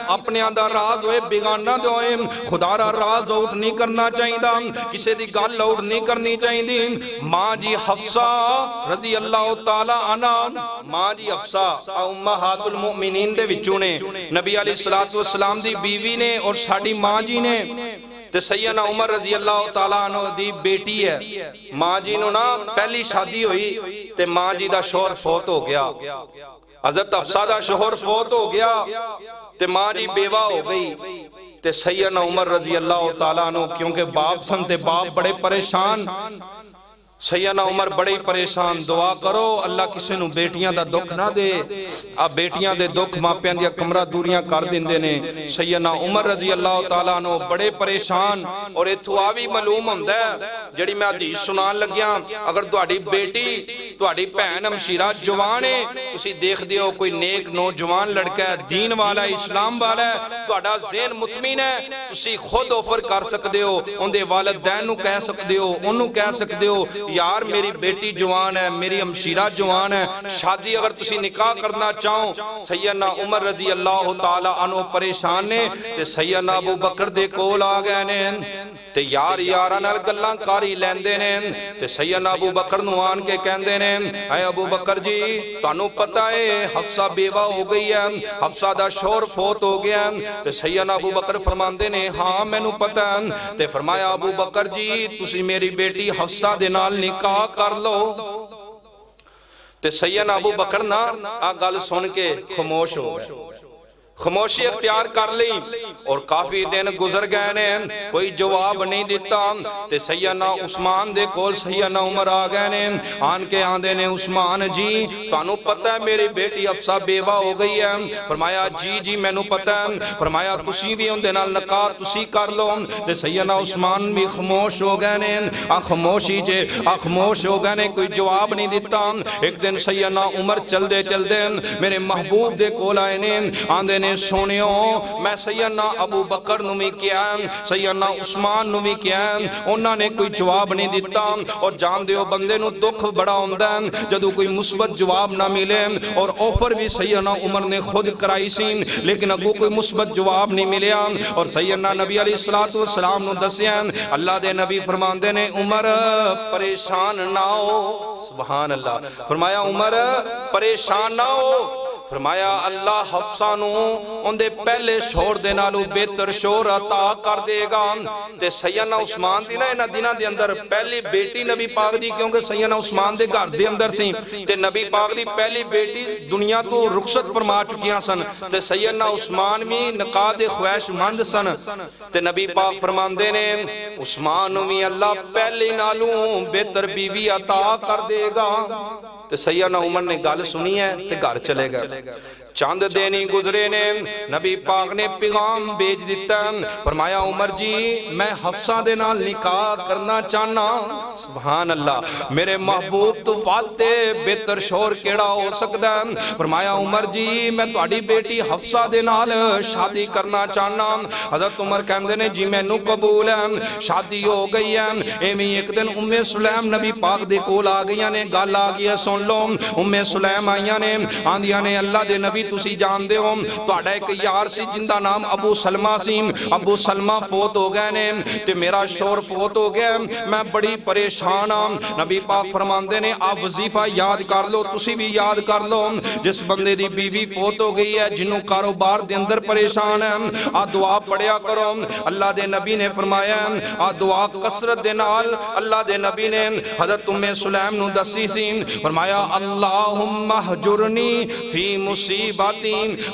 اپنے اندر راز ہوئے بیگانہ دے ہوئے خدا را راز اوٹ نہیں کرنا چاہیے کسی دی گل اوٹ نہیں کرنی چاہیے ماں جی حفصہ رضی اللہ تعالی عنہ ماں جی حفصہ امہات المؤمنین دے وچوں نے نبی علیہ السلام دی بیوی نے اور ساڈی ماں جی نے تے سیدنا عمر رضی اللہ تعالیٰ عنہ دی بیٹی ہے ماں جی نو نا پہلی شادی ہوئی تے ماں جی دا شوہر فوت ہو گیا حضرت حفصہ دا شوہر فوت ہو گیا تے ماں جی بیوہ ہو گئی تے سیدنا عمر رضی اللہ تعالیٰ عنہ کیونکہ باپ سن تے باپ بڑے پریشان سیدنا عمر بڑے پریشان دعا کرو اللہ کسے نو بیٹیاں دا دکھ نہ دے اب بیٹیاں دے دکھ ماپیاں دیا کمرہ دوریاں کر دیندے نے سیدنا عمر رضی اللہ تعالیٰ عنہ بڑے پریشان اور ایتھو آوی معلوم ہوندہ ہے جڑی میں حدیث سنان لگیاں اگر تہاڈی بیٹی تہاڈی بہن ہمشیرہ جوان ہے تسی دیکھ دیو کوئی نیک نوجوان لڑکا ہے دین والا اسلام والا ہے تہاڈا ذہن مطمئن ہے تسی خود آفر کر سکدے ہو ان دے والدین نو کہہ سکدے ہو انہوں کہہ سکدے ہو یار میری بیٹی جوان ہے میری ہمشیرہ جوان ہے شادی اگر تسی نکاح کرنا چاہو سیدنا عمر رضی اللہ تعالی عنہ پریشان نے تے سیدنا ابو بکر دے کول آ گئے نے تے یار یارہ نال گلاں کاری لیندے نے تے سیدنا ابو بکر نو آن کے کہندے نے اے ابو بکر جی تانوں پتہ ہے حفصہ بیوہ ہو گئی ہے حفصہ دا شوہر فوت ہو گیا تے سیدنا ابو بکر فرماندے نے ہاں مینوں پتہ ہے تے فرمایا ابو بکر جی تسی میری بیٹی حفصہ دے نال نکاح کر لو تے سیدنا ابو بکر نا گل سن کے خاموش ہو گئے خاموشی اختیار کر لی اور کافی دن گزر گئے نے کوئی جواب نہیں دیتا تے سیدنا عثمان دے کول سیدنا عمر آ گئے نے آن کے آندے نے عثمان جی تانوں پتہ ہے میری بیٹی حفصہ بیوہ ہو گئی ہے فرمایا جی جی میں نو پتہ ہے فرمایا تسی بھی ان دے نال نکاح تسی کر لو تے سیدنا عثمان بھی خاموش ہو گئے نے خاموشی جے خاموش ہو گئے نے کوئی جواب نہیں دیتا ایک دن سیدنا عمر چل دے میرے محبوب دے کول آئے نے آندے نے سونیو میں سیدنا ابو بکر نوی کیا سیدنا عثمان نوی کیا انہوں نے کوئی جواب نہیں دیتا اور جان دیو بندے نو دکھ بڑا ہوندہ جدو کوئی مثبت جواب نہ ملے اور آفر بھی سیدنا عمر نے خود کرائی سی لیکن اگو کوئی مثبت جواب نہیں ملیا اور سیدنا نبی علیہ السلام نو دسیا اللہ دے نبی فرماندے نے عمر پریشان نہ ہو سبحان اللہ فرمایا عمر پریشان نہ ہو فرمایا اللہ حفصہ نو ان دے پہلے شور دے نالو بہتر شور عطا کر دے گا تے سیدنا عثمان دی نا انہاں دناں دے اندر پہلی بیٹی نبی پاک دی کیونکہ سیدنا عثمان دے گھر دے اندر سی تے نبی پاک دی پہلی بیٹی دنیا تو رخصت فرما چکیاں سن تے سیدنا عثمان بھی نکاح دے خواہش مند سن تے نبی پاک فرماندے نے عثمان نو بھی اللہ پہلے نالو بہتر بیوی عطا کر دے گا تے سیدنا عمر نے گل سنی ہے تے گھر چلے گئے چند دینی گزرے نے نبی پاک نے پیغام بیج دیتا، فرمایا عمر جی میں حفصہ دے نال نکاح کرنا چاہنا۔ سبحان اللہ، میرے محبوب تو فاتح بہتر شور کیڑا ہو سکتا ہے؟ فرمایا عمر جی میں تہاڈی بیٹی حفصہ دے نال شادی کرنا چاہنا۔ حضرت عمر کہندے نے جی مینوں قبول ہے، شادی ہو گئی ہے۔ ایویں ایک دن ام سلیم نبی پاک دے کول آ گئیاں نے، گل آ گئی ہے سن لو۔ ام سلیم آئیاں نے، آندیاں نے اللہ دے نبی تسی جان دے ہو تہاڈا ایک یار سی جن دا نام ابو سلمہ سی، ابو سلمہ فوت ہو گئے نے تے میرا شور فوت ہو گیا، میں بڑی پریشان ہاں۔ نبی پاک فرماندے نے آپ وظیفہ یاد کر لو، تسی بھی یاد کر لو، جس بندے دی بیوی فوت ہو گئی ہے، جنوں کاروبار دے اندر پریشان ہے، آ دعا پڑھیا کرو۔ اللہ دے نبی نے فرمایا آ دعا کثرت دے نال، اللہ دے نبی نے حضرت ام سلیم نو دسی سی، فرمایا اللہم اہجرنی فی مصیبتی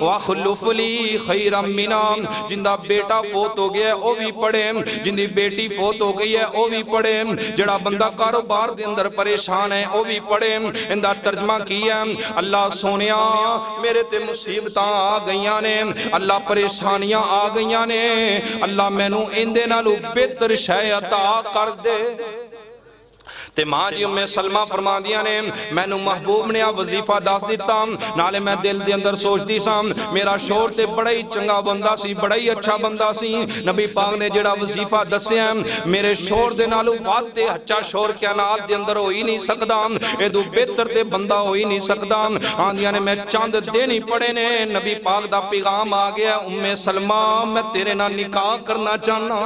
واخلف لی خیرا منہا۔ جن دا بیٹا فوت ہو گیا ہے او بھی پڑھے، جن دی بیٹی فوت ہو گئی ہے او بھی پڑھے، جڑا بندہ کاروبار دے اندر پریشان ہے او بھی پڑھے۔ ان دا ترجمہ کیا اللہ سونیا میرے تے مصیبتاں آ گئیاں نے، اللہ پریشانیاں آ گئیاں نے، اللہ مینوں ان دے نالوں بہتر شے عطا کر دے۔ تے ماں جی ام سلمہ فرما دیا نے مینوں محبوب نے وظیفہ دس دیتا، نالے میں دل دے اندر سوچتی سا میرا شور تے بڑا ہی چنگا بندہ سی، بڑا ہی اچھا بندہ سی، نبی پاک نے جڑا وظیفہ دسیا میرے شور دے نالوں واسطے اچھا شور کائنات دے اندر ہو ہی نہیں سکدا، اے دو بہتر تے بندہ ہو ہی نہیں سکدا۔ آندیاں نے میں چاند دن ہی پڑھے نے نبی پاک دا پیغام آ گیا ام سلمہ میں تیرے نال نکاح کرنا چاہنا۔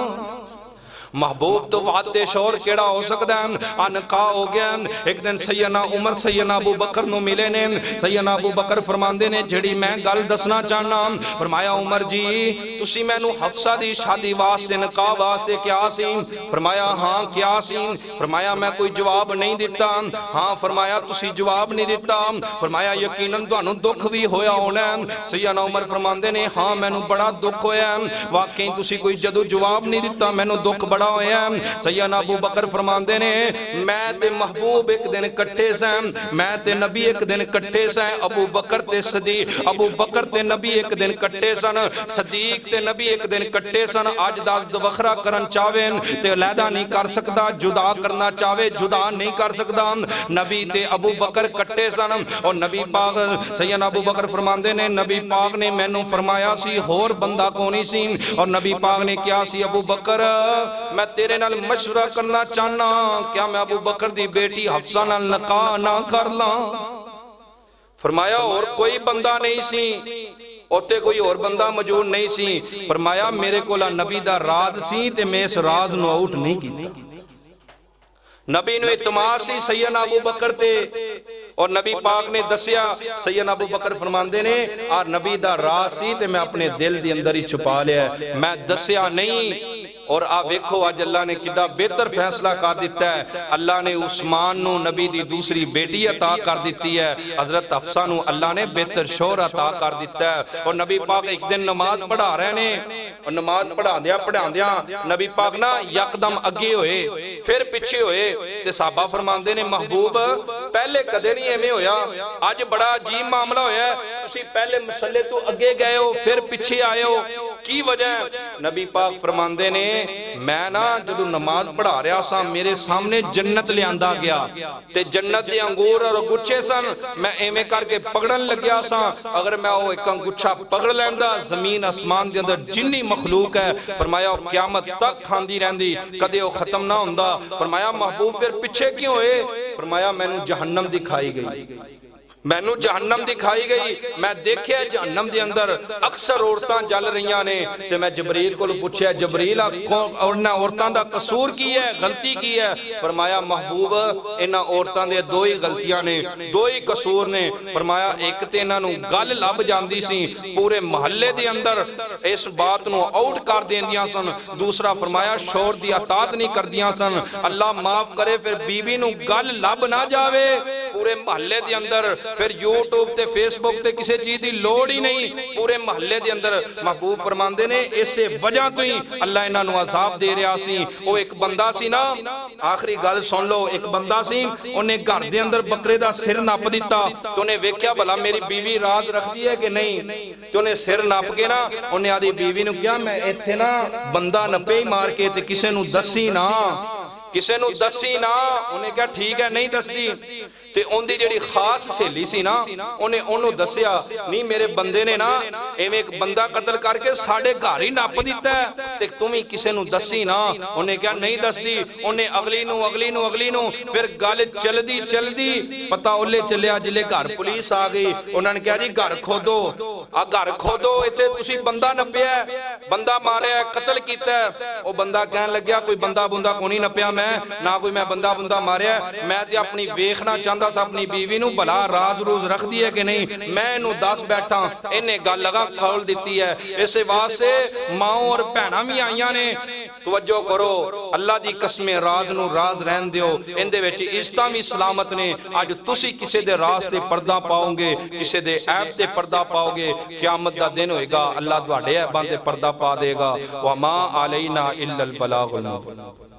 محبوب تو وعدے شور کیڑا ہو سکتا ہے، نکاح ہو گیا۔ ایک دن سیدنا عمر سیدنا ابو بکر نو ملے نے، سیدنا ابو بکر فرماندے نے جڑی میں گل دسنا چاہنا، فرمایا عمر جی تسی مینوں حفصہ دی شادی واسطے نکاح واسطے کیا سی؟ فرمایا ہاں کیا سی؟ فرمایا میں کوئی جواب نہیں دیتا، ہاں فرمایا تسی جواب نہیں دیتا، فرمایا یقیناً تانوں دکھ بھی ہویا ہونا ہے۔ سیدنا عمر فرماندے نے ہاں مینوں بڑا دکھ ہویا ہے، واقعی تسی کوئی جدو جواب نہیں دیتا مینوں دکھ بڑا ہویا۔ سیدنا ابو بکر فرماندے نے میں تے محبوب ایک دن کٹے سن، میں تے نبی ایک دن کٹے سن، ابو بکر تے صدیق، ابو بکر تے نبی ایک دن کٹے سن، صدیق تے نبی ایک دن کٹے سن۔ آج دا وکھرا کرن چاہے تے علیحدہ نہیں کر سکدا، جدا کرنا چاہے جدا نہیں کر سکدا۔ نبی تے ابو بکر کٹے سن اور نبی پاک سیدنا ابو بکر فرماندے نے نبی پاک نے مینوں فرمایا سی ہور بندہ کونی سی، اور نبی پاک نے کیا سی ابو بکر میں تیرے نال مشورہ کرنا چاہنا، کیا میں ابو بکر دی بیٹی حفصہ نال نکاح نہ کر لاں؟ فرمایا اور کوئی بندہ نہیں سی، اوتے کوئی اور بندہ موجود نہیں سی۔ فرمایا میرے کولا نبی دا راز سی تے میں اس راز نو آؤٹ نہیں کیتا۔ نبی نو اعتماد سی سیدنا ابو بکر تے، اور نبی پاک نے دسیا سیدنا ابو بکر فرماندے نے اور نبی دا راز سی تے میں اپنے دل دی اندر ہی چھپا لیا ہے، میں دسیا نہیں۔ اور آپ دیکھو آج اللہ نے کتنا بہتر فیصلہ کر دیتا ہے، اللہ نے عثمان نو نبی دی دوسری بیٹی عطا کر دیتی ہے، حضرت حفصہ نو اللہ نے بہتر شوہر عطا کر دیتا ہے۔ اور نبی پاک ایک دن نماز پڑھا رہے نے، اور نماز پڑھا دیا نبی پاک نا یکدم اگے ہوئے پھر پیچھے ہوئے، تے صحابہ فرماندے نے محبوب پہلے کدے نہیں ایویں ہویا، آج بڑا عجیب معاملہ ہویا ہے، تسی پہلے مسئلے تو اگے گئے ہو پھر پیچھے آئے ہو، کی وجہ؟ نبی پاک فرماندے نے میں نا جدو نماز پڑھا رہا سا میرے سامنے جنت لے آندہ گیا تے جنت دے انگور اور گچھے سن، میں ایمیں کر کے پکڑن لگیا سا، اگر میں وہ ایک انگچھا پکڑ لیندہ زمین اسمان دے اندر جنی مخلوق ہے، فرمایا قیامت تک کھاندی رہندی کدے وہ ختم نہ ہوندہ۔ فرمایا محبوب پھر پیچھے کیوں ہوئے؟ فرمایا میں نے جہنم دکھائی گئی، میں نے جہنم دکھائی گئی، میں دیکھے جہنم دے اندر اکثر عورتاں جل رہیاں نے، تے میں جبریل کو پوچھے جبریل عورتاں دا قصور کی ہے، غلطی کی ہے؟ فرمایا محبوب انہاں عورتاں دے دو ہی غلطیاں نے، دو ہی قصور نے۔ فرمایا ایک تے انہاں نو گل لب جاندی سی، پورے محلے دے اندر اس بات نو آؤٹ کر دیندیاں سن، دوسرا فرمایا شور دی اطاعت نہیں کر دیاں سن، اللہ معاف کرے پھر بی بی نو گل لب نہ جاوے، پورے محلے دے اندر پھر یوٹیوب تے فیس بک تے کسی چیز دی لوڑ ہی نہیں پورے محلے دے اندر محبوب فرماندے نے اسے وجہ تو ہی اللہ انہاں نو عذاب دے رہا سی وہ ایک بندہ سی نا آخری گل سن لو ایک بندہ سی انہیں گھر دے اندر بکرے دا سر نپ دیتا تو انہیں ویکھیا بھلا میری بیوی راز رکھ دی ہے کہ نہیں تو انہیں سر نپ کے نا انہیں آدھی بیوی نو کیا میں ایتھے نا بندہ نپے ہی مار کے تے کسے نو دسی نا کسے نو دسی نا انہیں کیا ٹھیک ہے نہیں دس دی تے ان دی جڑی خاص سہیلی سی نا انہیں انہوں دسیا نہیں میرے بندے نے نا ایویں ایک بندہ قتل کر کے ساڑھے گھر ہی نپ دیتا ہے تے تمہیں کسے نو دسی نا انہیں کیا نہیں دس دی انہیں اگلی نو پھر گل چل دی پتہ اولے چلیا جلے گھر پولیس آ گئی انہوں نے کہا جی گھر کھودو گھر کھودو ایتھے تسی بندہ نپیا ہے بندہ ماریا ہے قتل کیتا ہے وہ بندہ کہنے لگیا کوئی بندہ کو نہیں نپیا میں نہ کوئی میں بندہ ماریا ہے میں تے اپنی ویکھنا چاہتا سا اپنی بیوی نو بھلا راز روز رکھ دی ہے کہ نہیں میں انہوں دس بیٹھا انہیں گل لگا کھول دیتی ہے اس واسطے ماؤں اور بہناں بھی آئیاں نے توجہ کرو اللہ دی قسم راز نو راز رہن دیو اندے وچ عزتاں بھی سلامت نے اج تسی کسے دے راز تے پردہ پاؤ گے کسے دے عیب تے پردہ پاؤ گے قیامت دا دن ہوئے گا اللہ تواڈے عیباں تے پردہ پا دے گا وما علینا الا البلاغ المبین